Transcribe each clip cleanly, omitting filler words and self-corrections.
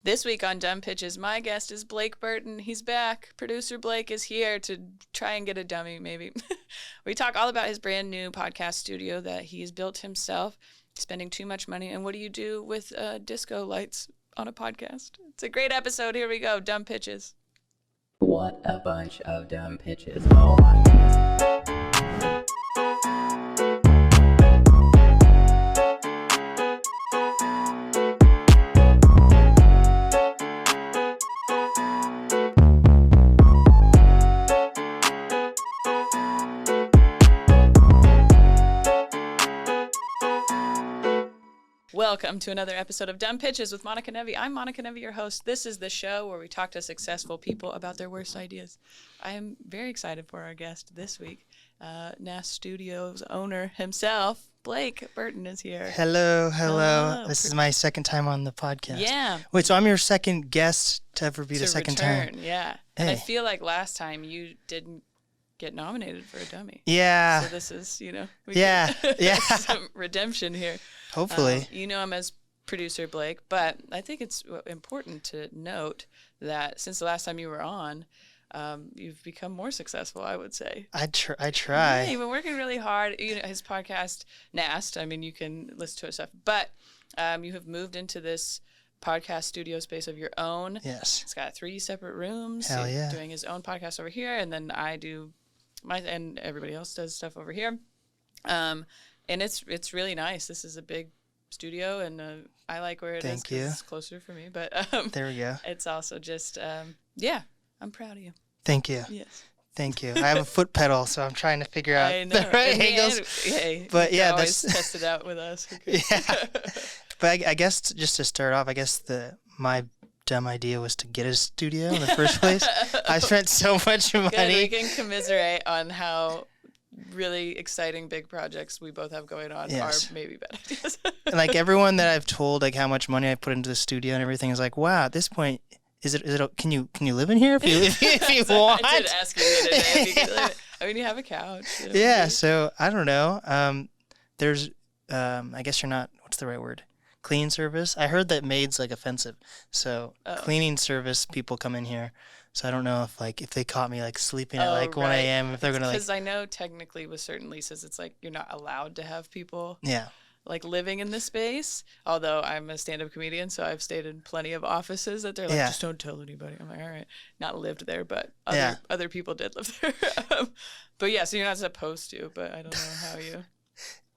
This week on Dumb Pitches, my guest is Blake Burton. He's back. Producer Blake is here to try and get a dummy, maybe. We talk all about his brand new podcast studio that he's built himself, spending too much money, and what do you do with disco lights on a podcast? It's a great episode. Here we go. Dumb Pitches. What a bunch of dumb pitches. Oh my goodness. Welcome to another episode of Dumb Pitches with Monica Nevi. I'm Monica Nevi, your host. This is the show where we talk to successful people about their worst ideas. I am very excited for our guest this week. NAST Studios owner himself, Blake Burton, is here. Hello. This is my second time on the podcast. Yeah. Wait, so I'm your second guest to ever be the second return. time? Yeah. Hey. And I feel like last time you didn't get nominated for a dummy. Yeah. So this is, Yeah. some redemption here. Hopefully. You know him as producer Blake, but I think it's important to note that since the last time you were on, you've become more successful, I would say. I try. Yeah, you've been working really hard. His podcast, NAST, you can listen to his stuff, but you have moved into this podcast studio space of your own. Yes. It's got 3 separate rooms. Hell He's yeah. doing his own podcast over here, and then I do and everybody else does stuff over here. And it's really nice. This is a big studio, and I like where it is Thank you. it's closer for me. But There we go. it's also just, I'm proud of you. Thank you. Yes. Thank you. I have a foot pedal, so I'm trying to figure out I know. the right In the angles. end, hey, But you yeah, can always that's- test it out with us. Yeah. But I guess just to start off, my dumb idea was to get a studio in the first place. I spent so much Good, we money. can commiserate on how really exciting big projects we both have going on Yes. are maybe bad ideas. And like everyone that I've told like how much money I put into the studio and everything is like, wow, at this point, is it can you live in here if you So want? I did ask you the other day if you could live. You have a couch. Yeah, so I don't know. There's I guess you're not, what's the right word? Cleaning service. I heard that maid's like offensive. So cleaning service people come in here. So I don't know if they caught me like sleeping at like 1 a.m. if they're gonna like. Because I know technically with certain leases it's like you're not allowed to have people Yeah. like living in this space. Although I'm a stand-up comedian, so I've stayed in plenty of offices that they're like, Yeah. just don't tell anybody. I'm like, all right, not lived there, but Yeah. other people did live there. But yeah, so you're not supposed to. But I don't know how you.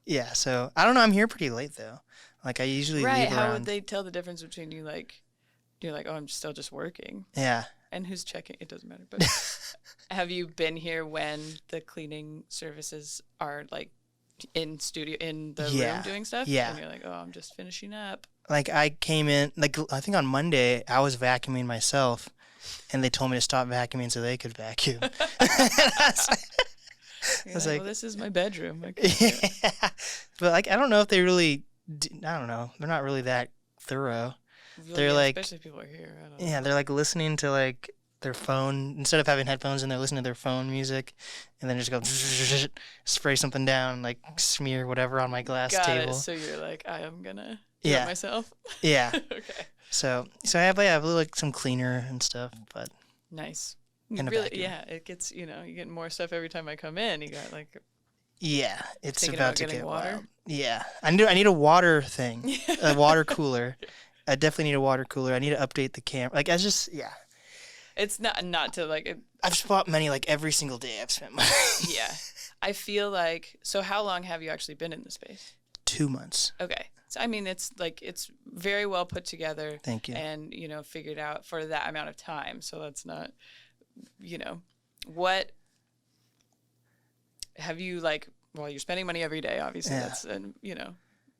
Yeah. So I don't know. I'm here pretty late though. Like I usually Right? leave How around. would they tell the difference between you like? You're like, oh, I'm still just working. Yeah. And who's checking? It doesn't matter. But have you been here when the cleaning services are like in the Yeah. room doing stuff? Yeah. And you're like, oh, I'm just finishing up. Like I came in, like I think on Monday I was vacuuming myself, and they told me to stop vacuuming so they could vacuum. You're was like, like- well, this is my bedroom. I can't do it. Yeah. But like I don't know if they really, I don't know. They're not really that thorough. Well, They're yeah, like- especially if people are here. I don't know. Yeah, they're like listening to like their phone instead of having headphones, and they're listening to their phone music, and then just go spray something down, like smear whatever on my glass Got table. it. So you're like, I am gonna do Yeah. it myself. Yeah. Okay. So I have a little, like some cleaner and stuff, but Nice. And a Really, vacuum. yeah. It gets you get more stuff every time I come in. You got like yeah, it's Thinking about about to getting get water? wild. Yeah, I need a water thing, a water cooler. I definitely need a water cooler. I need to update the camera. Like it's not to like. I've bought many like every single day. I've spent money. Yeah. I feel like, so how long have you actually been in the space? 2 months. Okay. So, I mean, it's very well put together. Thank you. And, figured out for that amount of time. So that's not, what have you like, well, you're spending money every day, obviously. Yeah. That's, and,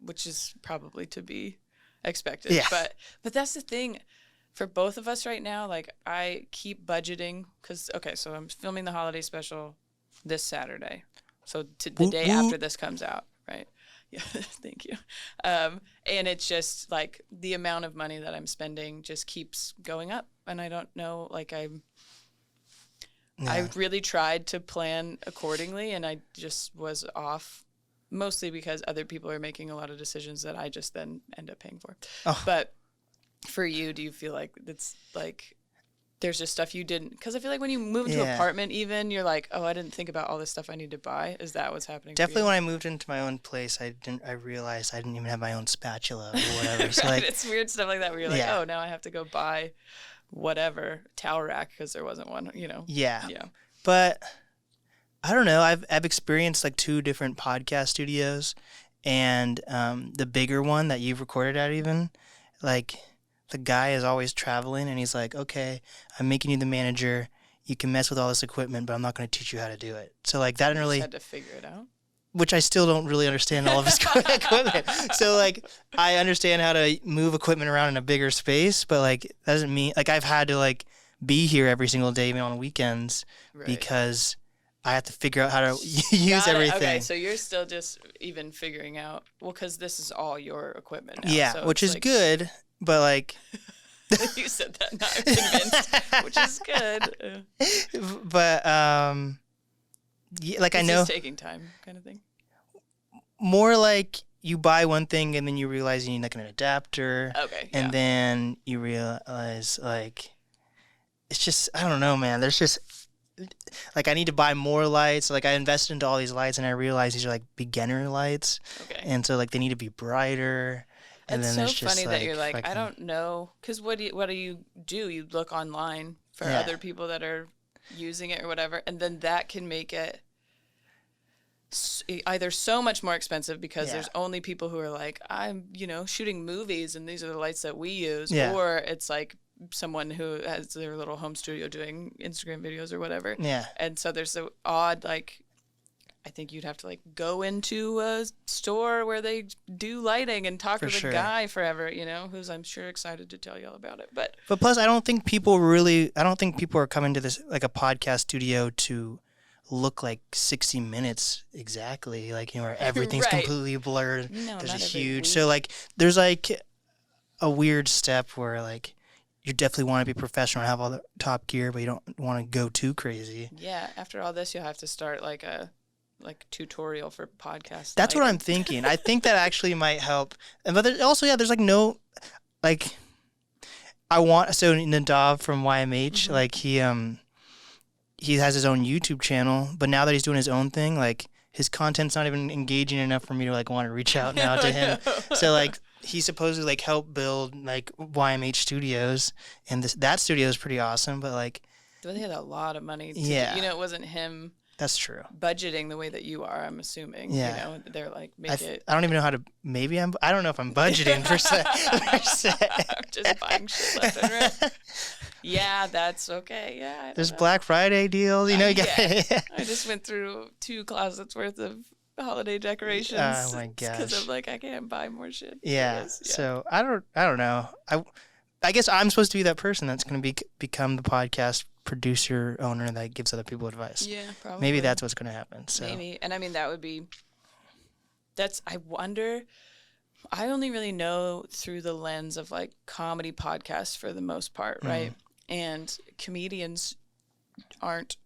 which is probably to be expected. Yeah. But that's the thing. For both of us right now, like I keep budgeting because, so I'm filming the holiday special this Saturday. So the day after this comes out, right? Yeah, thank you. And it's just like the amount of money that I'm spending just keeps going up. And I don't know, like I really tried to plan accordingly and I just was off mostly because other people are making a lot of decisions that I just then end up paying for. Oh. But for you, do you feel like it's like there's just stuff you didn't? Because I feel like when you move into an Yeah. apartment, even you're like, oh, I didn't think about all this stuff I need to buy. Is that what's happening? Definitely for when I moved into my own place, I realized I didn't even have my own spatula or whatever. you? So Right? like, It's weird stuff like that where you're like, Yeah. oh, now I have to go buy whatever towel rack because there wasn't one. You know? yeah. Yeah. But I don't know. I've experienced like 2 different podcast studios, and the bigger one that you've recorded at, even like the guy is always traveling, and he's like, "Okay, I'm making you the manager. You can mess with all this equipment, but I'm not going to teach you how to do it." So like that didn't You just really, had to figure it out. which I still don't really understand all of his equipment. So like I understand how to move equipment around in a bigger space, but like that doesn't mean like I've had to like be here every single day, even on weekends, Right. because I have to figure out how to use Got it. everything. Okay, so you're still just even figuring out. Well, because this is all your equipment now. Yeah, so which it's is like, good, but like, You said that, now I'm convinced, which is good. but yeah, like I It's know just taking time, kind of thing. more like you buy one thing and then you realize you need like an adapter, Okay. and Yeah. then you realize like it's just I don't know, man. There's just like I need to buy more lights. Like I invested into all these lights and I realized these are like beginner lights, Okay. and so like they need to be brighter. And It's then so there's just funny that you're like, I fucking- don't know, because what do you do? You look online for Yeah. other people that are using it or whatever, and then that can make it either so much more expensive because Yeah. there's only people who are like, I'm, shooting movies and these are the lights that we use, Yeah. or it's like someone who has their little home studio doing Instagram videos or whatever. Yeah. And so there's the odd, like, I think you'd have to like go into a store where they do lighting and talk For to the sure. guy forever, who's I'm sure excited to tell you all about it. But But plus, I don't think people are coming to this like a podcast studio to look like 60 minutes exactly, like where everything's Right. completely blurred. No, There's a not every huge, week. so like there's like a weird step where like you definitely want to be professional and have all the top gear, but you don't want to go too crazy. yeah, after all this, you'll have to start like a tutorial for podcast. That's what lighting. I'm thinking. I think that actually might help. But there's also, yeah, there's like no, like, so Nadav from YMH, Mm-hmm. like he has his own YouTube channel, but now that he's doing his own thing, like his content's not even engaging enough for me to like want to reach out now to him. So like he supposedly like helped build like YMH Studios, and that studio is pretty awesome. But like But they had a lot of money. Yeah. It wasn't him that's true. budgeting the way that you are. I'm assuming. Yeah. They're like I make it. don't even know how to. Maybe I don't know if I'm budgeting per se. Just buying shit left and right. Yeah, that's okay. Yeah. I don't There's know. Black Friday deals, you know. You got, Yeah. I just went through 2 closets worth of holiday decorations. Oh my Because gosh. I'm like, I can't buy more shit. Yeah. I guess. So I don't know. I guess I'm supposed to be that person that's going to become the podcast producer owner that gives other people advice. Yeah, probably. Maybe that's what's going to happen. So Maybe. And I mean, that would be. I wonder. I only really know through the lens of like comedy podcasts for the most part, right? And comedians aren't.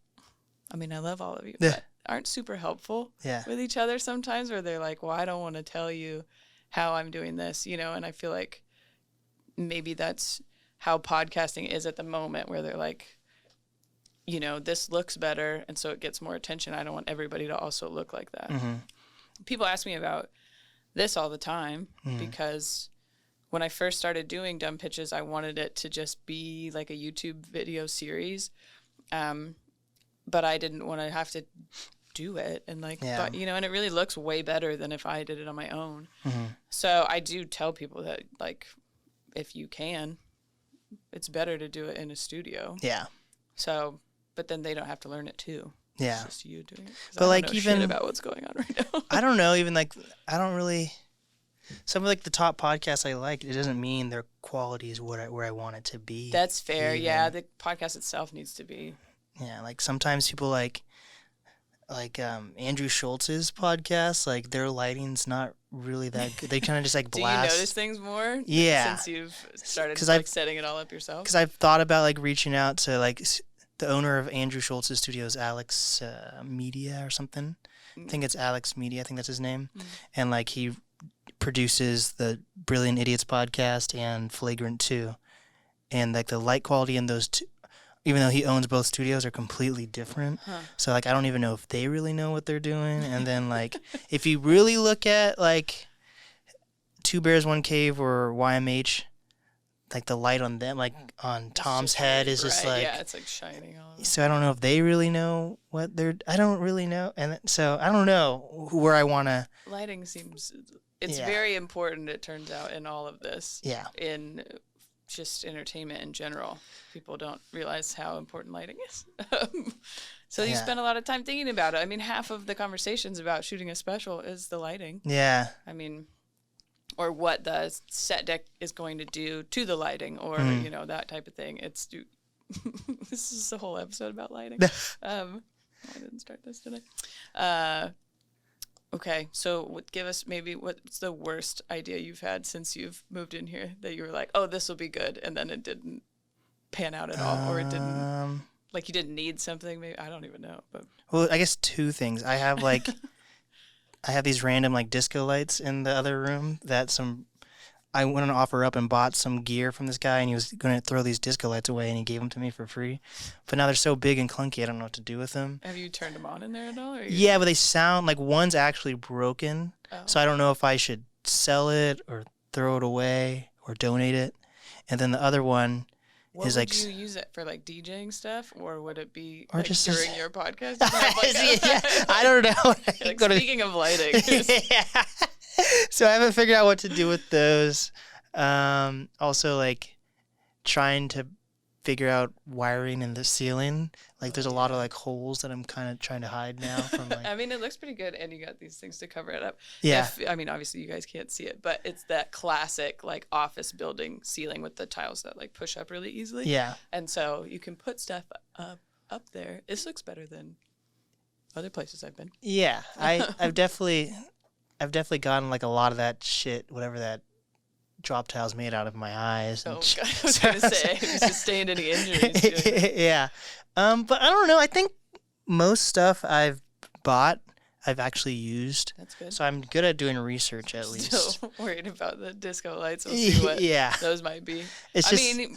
I mean, I love all of you, Yeah. but aren't super helpful yeah. with each other sometimes, where they're like, well, I don't want to tell you how I'm doing this, and I feel like maybe that's how podcasting is at the moment, where they're like, this looks better, and so it gets more attention. I don't want everybody to also look like that. Mm-hmm. People ask me about this all the time because when I first started doing Dumb Pitches, I wanted it to just be like a YouTube video series. But I didn't want to have to do it. And Yeah. and it really looks way better than if I did it on my own. Mm-hmm. So I do tell people that, like, if you can, it's better to do it in a studio. Yeah. So, but then they don't have to learn it too. Yeah. It's just you doing it. 'Cause But, I don't like, know even- shit about what's going on right now. I don't know. Even like I don't really. Some of like the top podcasts I like, it doesn't mean their quality is where I want it to be. That's fair. even. Yeah, the podcast itself needs to be. Yeah, like sometimes people like Andrew Schultz's podcast, like their lighting's not really that good. They kind of just like Do you blast. notice things more? Yeah. Since you've started 'Cause I've- setting it all up yourself. Because I've thought about like reaching out to like the owner of Andrew Schultz's studios, Alex Media or something. I think it's Alex Media. I think that's his name. And like he produces the Brilliant Idiots podcast and Flagrant 2. And like the light quality in those two, even though he owns both studios, are completely different. So like I don't even know if they really know what they're doing. And then like if you really look at like Two Bears One Cave or YMH, like the light on them, like on Tom's head, is just like, yeah, it's like shining all over. So I don't know if they really know what they're. I don't really know, and so I don't know where I want to. Lighting seems it's very important. It turns out in all of this. Yeah. In just entertainment in general, people don't realize how important lighting is. So you spend a lot of time thinking about it. I mean, half of the conversations about shooting a special is the lighting. Yeah. I mean, or what the set deck is going to do to the lighting, or you know, that type of thing. It's this is a whole episode about lighting. I didn't start this, did I? Okay, so give us maybe what's the worst idea you've had since you've moved in here that you were like, oh, this will be good, and then it didn't pan out at all, or it didn't, like you didn't need something. Maybe I don't even know. But well, I guess two things. I have like. I have these random like disco lights in the other room that I went on offer up and bought some gear from this guy, and he was going to throw these disco lights away, and he gave them to me for free. But now they're so big and clunky, I don't know what to do with them. Have you turned them on in there at all? Or yeah, but they sound like one's actually broken, so I don't know if I should sell it or throw it away or donate it. And then the other one What is would like you use it for, like DJing stuff, or would it be or like just during your podcast? You have, like, yeah, I don't know. like, speaking of lighting, yeah. So I haven't figured out what to do with those. Also, like trying to figure out wiring in the ceiling. Like there's a lot of like holes that I'm kind of trying to hide now from like. I mean, it looks pretty good, and you got these things to cover it up. Yeah. I mean, obviously you guys can't see it, but it's that classic like office building ceiling with the tiles that like push up really easily. Yeah. And so you can put stuff up there. This looks better than other places I've been. Yeah, I've definitely gotten like a lot of that shit, whatever that drop tile's made out of my eyes. Oh, God, I was gonna say, have you sustained any injuries? Yeah, but I don't know. I think most stuff I've bought, I've actually used. That's good. So I'm good at doing research at least. Still worried about the disco lights. We'll see what those might be. It's I mean,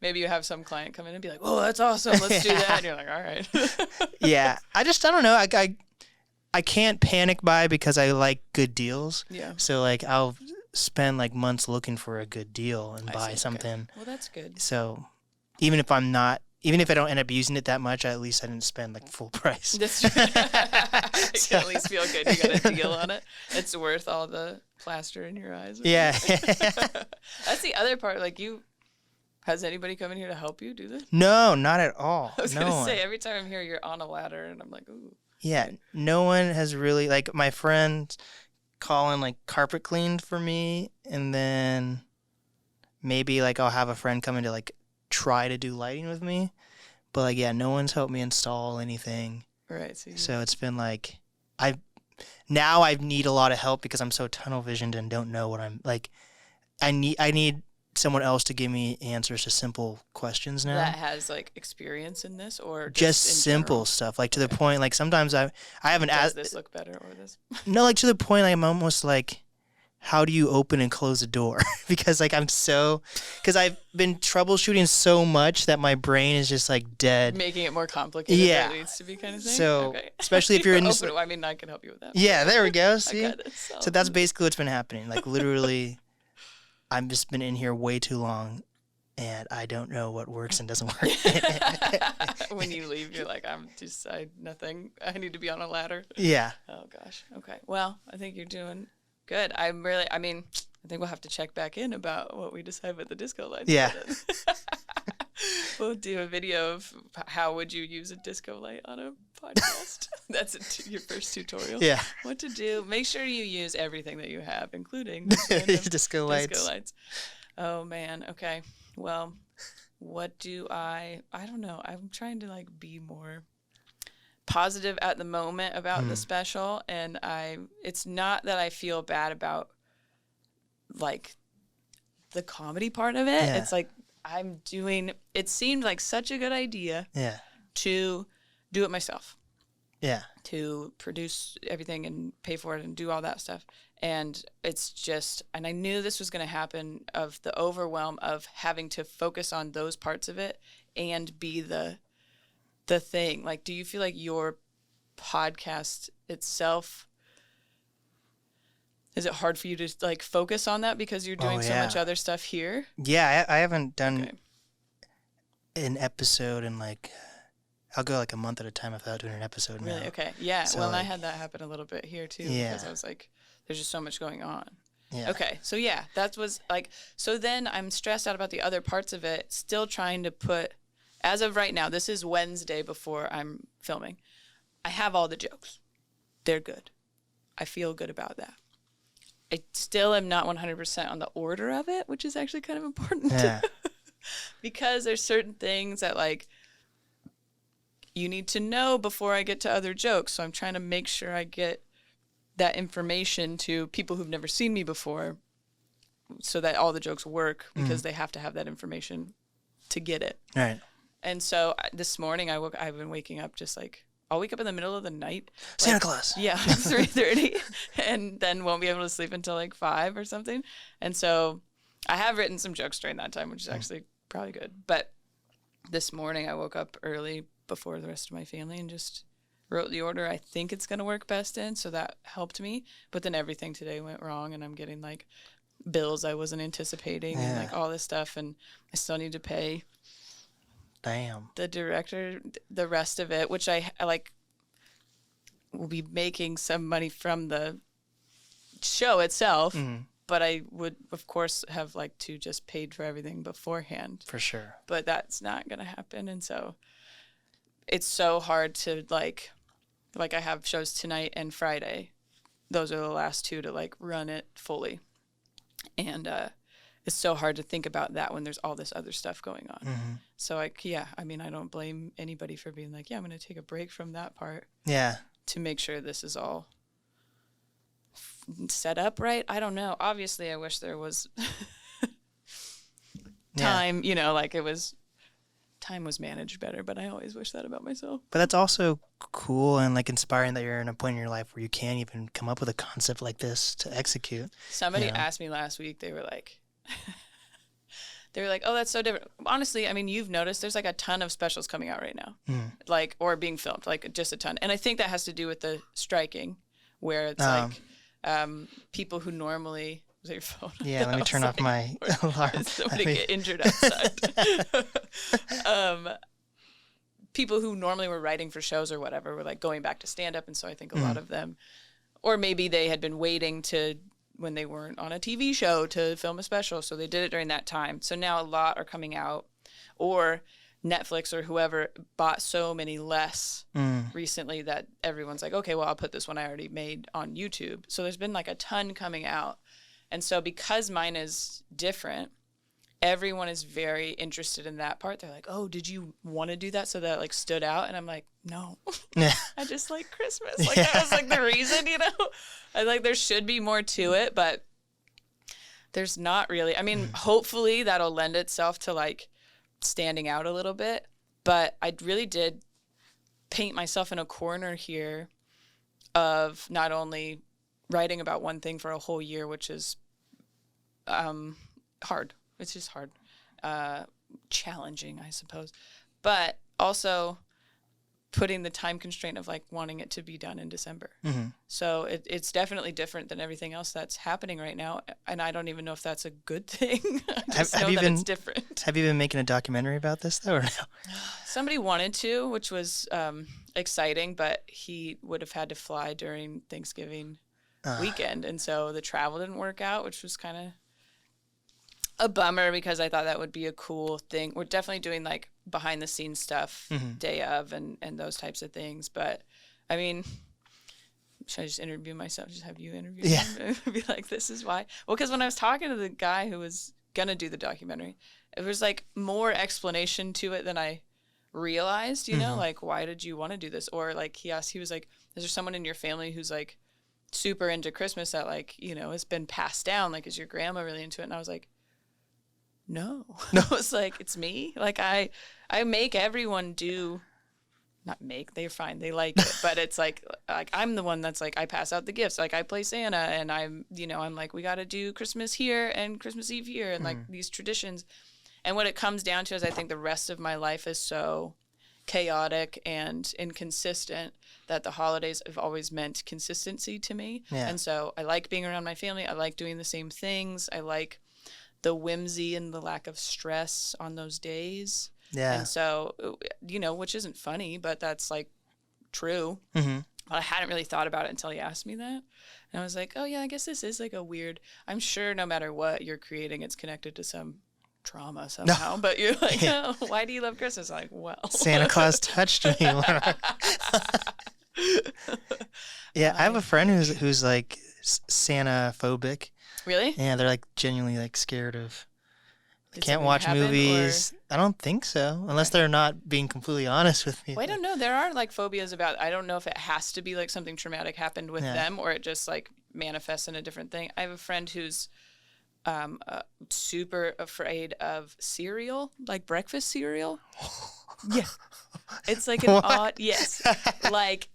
maybe you have some client come in and be like, "Oh, that's awesome. Let's do that." And you're like, "All right." Yeah, I don't know. I can't panic buy because I like good deals. Yeah. So like I'll spend like months looking for a good deal and buy something. Okay. Well, that's good. So even if I don't end up using it that much, at least I didn't spend like full price. That's true. You can at least feel good. You got a deal on it. It's worth all the plaster in your eyes. Yeah. That's the other part. Like has anybody come in here to help you do this? No, not at all. I was gonna say, every time I'm here, you're on a ladder, and I'm like, ooh. Yeah, no one has really, like, my friend Colin like carpet cleaned for me, and then maybe like I'll have a friend come in to like try to do lighting with me, but like no one's helped me install anything. Right. So it's been like I need a lot of help because I'm so tunnel visioned and don't know what I'm like. I need someone else to give me answers to simple questions now. That has like experience in this, or just in simple general? stuff, like to the point. Like sometimes I haven't asked. Does this look better or this? No, like to the point. Like, I'm almost like, how do you open and close a door? Because like because I've been troubleshooting so much that my brain is just like dead. Making it more complicated than it needs to be, kind of thing. So especially if you're in. I mean, I can help you with that. Yeah, there we go. See, so that's basically what's been happening. Like literally. I've just been in here way too long, and I don't know what works and doesn't work. When you leave, you're like, nothing. I need to be on a ladder. Yeah. Oh, gosh. Okay. Well, I think you're doing good. I think we'll have to check back in about what we decide with the disco lights. Yeah. We'll do a video of how would you use a disco light on a podcast. That's your first tutorial. Yeah. What to do. Make sure you use everything that you have, including disco lights. Oh, man. Okay. Well, what do I don't know. I'm trying to like be more positive at the moment about the special, and it's not that I feel bad about like the comedy part of it. Yeah. It's like it seemed like such a good idea to do it myself. Yeah. To produce everything and pay for it and do all that stuff. And it's just, and I knew this was going to happen, of the overwhelm of having to focus on those parts of it and be the thing. Like, do you feel like your podcast itself, is it hard for you to like focus on that because you're doing so much other stuff here? Yeah, I haven't done an episode in like, I'll go like a month at a time without doing an episode now. Really? Okay. Yeah. So, well, like, I had that happen a little bit here too, because I was like, there's just so much going on. Yeah. Okay. So yeah, that was like, so then I'm stressed out about the other parts of it, still trying to put, as of right now, this is Wednesday before I'm filming. I have all the jokes. They're good. I feel good about that. I still am not 100% on the order of it, which is actually kind of important. Yeah. Because there's certain things that like you need to know before I get to other jokes. So I'm trying to make sure I get that information to people who've never seen me before so that all the jokes work, because they have to have that information to get it. Right. And so this morning I've been waking up just like, I'll wake up in the middle of the night. Santa Claus. Yeah, like 3:30, and then won't be able to sleep until like 5 or something. And so I have written some jokes during that time, which is actually probably good. But this morning I woke up early before the rest of my family and just wrote the order I think it's going to work best in, so that helped me. But then everything today went wrong, and I'm getting like bills I wasn't anticipating and like all this stuff, and I still need to pay the director the rest of it, which I like will be making some money from the show itself, but I would of course have like to just paid for everything beforehand. For sure. But that's not going to happen, and so it's so hard to like I have shows tonight and Friday. Those are the last two to like run it fully. And it's so hard to think about that when there's all this other stuff going on. So I mean, I don't blame anybody for being like, yeah, I'm going to take a break from that part. Yeah. To make sure this is all set up right. I don't know. Obviously, I wish there was time, you know, like time was managed better, but I always wish that about myself. But that's also cool and like inspiring that you're in a point in your life where you can even come up with a concept like this to execute. Somebody asked me last week, they were like, oh, that's so different. Honestly, I mean, you've noticed there's like a ton of specials coming out right now, like, or being filmed, like just a ton. And I think that has to do with the striking, where it's like people who normally, was that your phone? Yeah, let me turn off my alarm. Did somebody get injured outside? People who normally were writing for shows or whatever were like going back to stand up. And so I think a lot of them, or maybe they had been waiting to, when they weren't on a TV show, to film a special. So they did it during that time. So now a lot are coming out, or Netflix or whoever bought so many less recently that everyone's like, okay, well, I'll put this one I already made on YouTube. So there's been like a ton coming out. And so because mine is different, everyone is very interested in that part. They're like, oh, did you want to do that? So that like stood out. And I'm like, no, I just like Christmas. Like that was like the reason, you know, I like, there should be more to it, but there's not really. I mean, hopefully that'll lend itself to like standing out a little bit, but I really did paint myself in a corner here of not only writing about one thing for a whole year, which is hard. It's just hard, challenging, I suppose, but also putting the time constraint of like wanting it to be done in December. So it's definitely different than everything else that's happening right now. And I don't even know if that's a good thing. I just know that it's different. Have you been making a documentary about this though, or no? Somebody wanted to, which was exciting, but he would have had to fly during Thanksgiving weekend. And so the travel didn't work out, which was kind of a bummer because I thought that would be a cool thing. We're definitely doing like behind the scenes stuff day of and those types of things. But I mean, should I just interview myself? Just have you interview me? Be like, this is why. Well, because when I was talking to the guy who was going to do the documentary, it was like more explanation to it than I realized, you know, like, why did you want to do this? Or like he was like, is there someone in your family who's like super into Christmas that like, you know, has been passed down? Like, is your grandma really into it? And I was like, no. I was like, it's me. Like I make everyone do not make, they're fine, they like it, but it's like I'm the one that's like, I pass out the gifts, like I play Santa, and I'm like, we got to do Christmas here and Christmas Eve here, and like these traditions. And what it comes down to is I think the rest of my life is so chaotic and inconsistent that the holidays have always meant consistency to me. Yeah. And so I like being around my family, I like doing the same things, I like the whimsy and the lack of stress on those days. Yeah. And so, which isn't funny, but that's like true. Mm-hmm. I hadn't really thought about it until he asked me that. And I was like, oh, yeah, I guess this is like a weird, I'm sure no matter what you're creating, it's connected to some trauma somehow. No. But you're like, oh, why do you love Christmas? I'm like, well. Santa Claus touched me. Yeah, I have a friend who's like Santa phobic. Really? Yeah, they're like genuinely like scared of. Did Can't watch movies. I don't think so, unless they're not being completely honest with me. Well, I don't know. There are like phobias about. I don't know if it has to be like something traumatic happened with them, or it just like manifests in a different thing. I have a friend who's super afraid of cereal, like breakfast cereal. Yeah, it's like an odd. Yes, like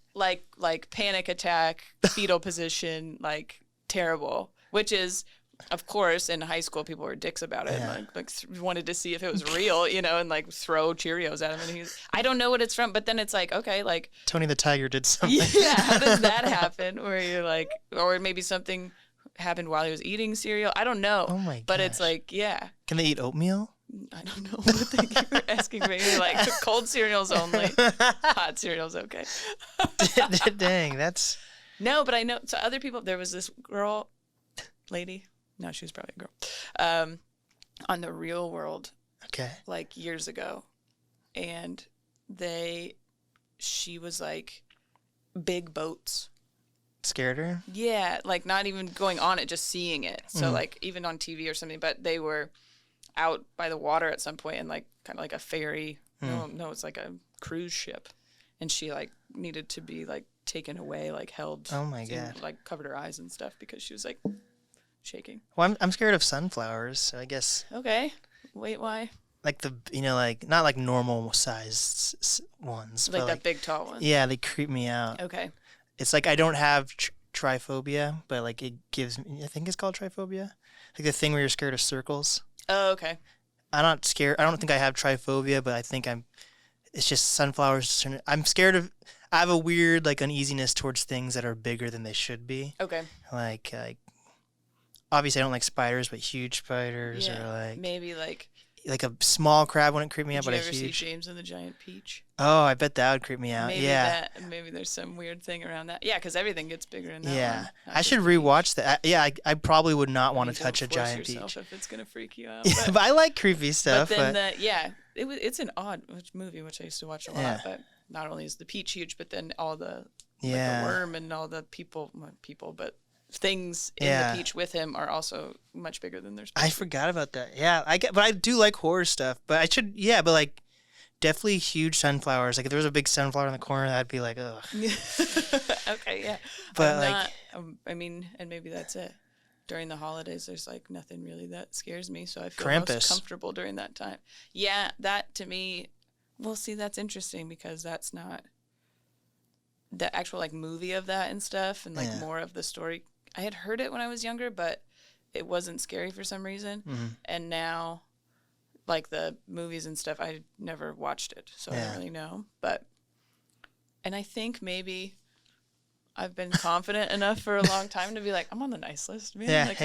panic attack, fetal position, like terrible. Which is, of course, in high school, people were dicks about it. Yeah. And wanted to see if it was real, and like throw Cheerios at him. And I don't know what it's from, but then it's like, okay, like Tony the Tiger did something. Yeah, how does that happen? Where you're like, or maybe something happened while he was eating cereal. I don't know. Oh my gosh. But it's like, yeah. Can they eat oatmeal? I don't know. But thank you for asking me. You're like, cold cereals only. Hot cereals, okay. Dang, that's. No, but I know. So other people, there was this lady. No, she was probably a girl. On The Real World. Okay. Like years ago. And she was like big boats. Scared her? Yeah, like not even going on it, just seeing it. So like even on TV or something, but they were out by the water at some point and like kind of like a ferry. No, it's like a cruise ship. And she like needed to be like taken away, like held. Oh my God. And, like covered her eyes and stuff because she was like shaking. Well, I'm scared of sunflowers, so I guess. Okay. Wait, why? Like like not like normal sized ones. Like but that big tall one. Yeah, they creep me out. Okay. It's like I don't have triphobia, but like it gives me. I think it's called triphobia. Like the thing where you're scared of circles. Oh, okay. I'm not scared. I don't think I have triphobia, but I think it's just sunflowers. I'm scared of. I have a weird like uneasiness towards things that are bigger than they should be. Okay. Like obviously I don't like spiders, but huge spiders or like maybe like a small crab wouldn't creep me out, did but you a ever huge. see James and the Giant Peach? Oh, I bet that would creep me out. Maybe yeah. Maybe there's some weird thing around that. Yeah, because everything gets bigger in that Yeah. one. I should rewatch that. I probably would not want to touch a giant peach. peach. If it's gonna freak you out. Yeah, but I like creepy stuff. But then it's an odd movie which I used to watch a lot. Yeah. But not only is the peach huge, but then all the like yeah. the worm and all the people, but things in Yeah. the peach with him are also much bigger than their. I forgot about that. Yeah, but I do like horror stuff. But I should, yeah, but like definitely huge sunflowers. Like if there was a big sunflower in the corner, I'd be like, ugh. Okay, yeah. But I mean, and maybe that's it. During the holidays, there's like nothing really that scares me, so I feel Krampus. most comfortable during that time. Yeah, that to me, well, see, that's interesting because that's not the actual like movie of that and stuff, and like more of the story. I had heard it when I was younger, but it wasn't scary for some reason. Mm-hmm. And now, like the movies and stuff, I never watched it, so I don't really know. And I think maybe I've been confident enough for a long time to be like, I'm on the nice list, man. Yeah. Like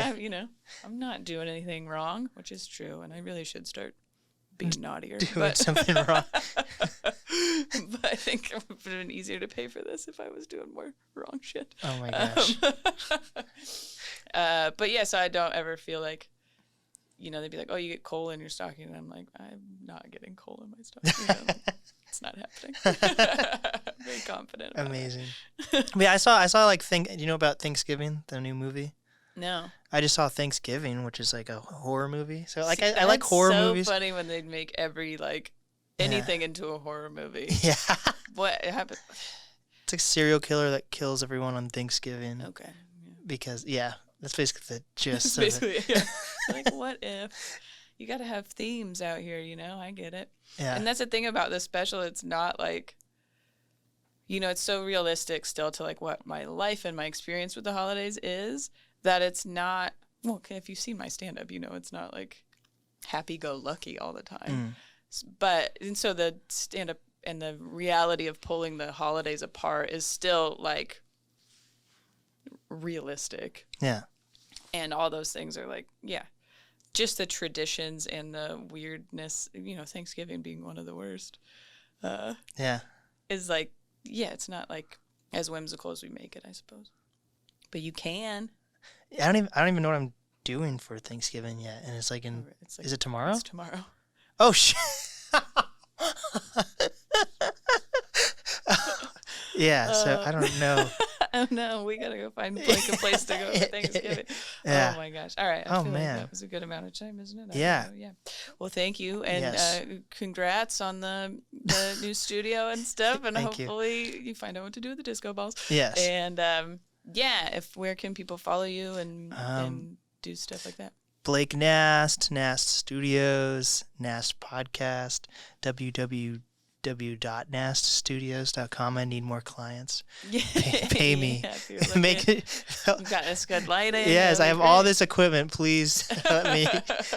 I'm not doing anything wrong, which is true, and I really should start being naughtier. Doing something wrong. But I think it would have been easier to pay for this if I was doing more wrong shit. Oh my gosh. But yeah, so I don't ever feel like, they'd be like, oh, you get coal in your stocking. And I'm like, I'm not getting coal in my stocking. It's not happening. Very confident about Amazing. Yeah, I saw like do you know about Thanksgiving, the new movie? No. I just saw Thanksgiving, which is like a horror movie. So like I like horror movies. It's so funny when they'd make every like anything into a horror movie. Yeah. What happened? It's like a serial killer that kills everyone on Thanksgiving. Okay. Yeah. Because that's basically the gist It's of it. basically, like, what if? You got to have themes out here, I get it. Yeah. And that's the thing about this special. It's not like, it's so realistic still to like what my life and my experience with the holidays is, that it's not, well, okay, if you've seen my stand-up, it's not like happy-go-lucky all the time. And so the stand-up and the reality of pulling the holidays apart is still like realistic. Yeah. And all those things are like, just the traditions and the weirdness, Thanksgiving being one of the worst. Is like, it's not like as whimsical as we make it, I suppose. But you can. I don't even know what I'm doing for Thanksgiving yet, and it's like is it tomorrow? It's tomorrow. Oh shit. Yeah, so I don't know. Oh no, we gotta go find like a place to go for Thanksgiving. Yeah. Oh my gosh! All right. I feel like that was a good amount of time, isn't it? Yeah. Yeah. Well, thank you, and congrats on the new studio and stuff. And hopefully you find out what to do with the disco balls. Yes. And where can people follow you and do stuff like that? Blake NAST, NAST Studios, NAST Podcast, www.naststudios.com. I need more clients. Pay me. Make it. You've got this good lighting. Yes, I have all this equipment. Please let me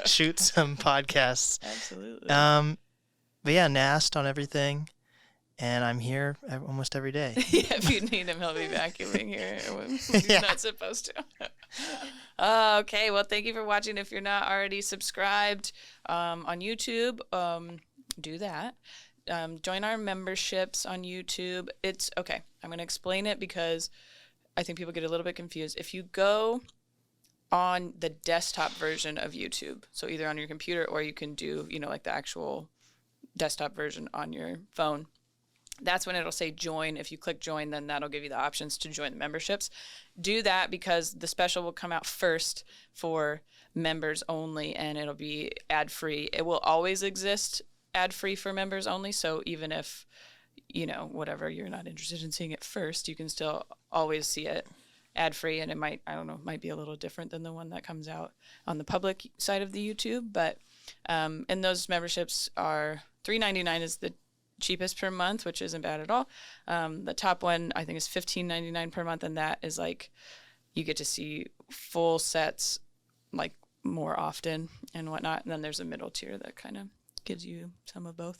shoot some podcasts. Absolutely. But yeah, NAST on everything. And I'm here almost every day. If you need him, he'll be vacuuming here when he's not supposed to. Okay, well, thank you for watching. If you're not already subscribed on YouTube, do that. Join our memberships on YouTube. It's okay. I'm going to explain it because I think people get a little bit confused. If you go on the desktop version of YouTube, so either on your computer or you can do, like the actual desktop version on your phone, that's when it'll say join. If you click join, then that'll give you the options to join the memberships. Do that because the special will come out first for members only, and it'll be ad-free. It will always exist ad-free for members only. So even if, whatever, you're not interested in seeing it first, you can still always see it ad-free. And it might be a little different than the one that comes out on the public side of the YouTube. But, and those memberships are $3.99 is the cheapest per month, which isn't bad at all. The top one I think is $15.99 per month, and that is like you get to see full sets like more often and whatnot. And then there's a middle tier that kind of gives you some of both.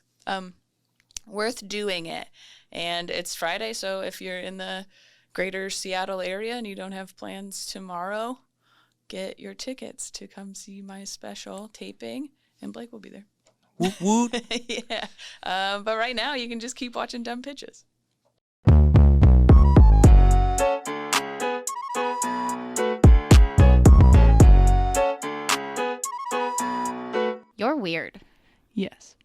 Worth doing it. And it's Friday, so if you're in the greater Seattle area and you don't have plans tomorrow, get your tickets to come see my special taping, and Blake will be there. Woot woot. Yeah. But right now, you can just keep watching Dumb Pitches. You're weird. Yes.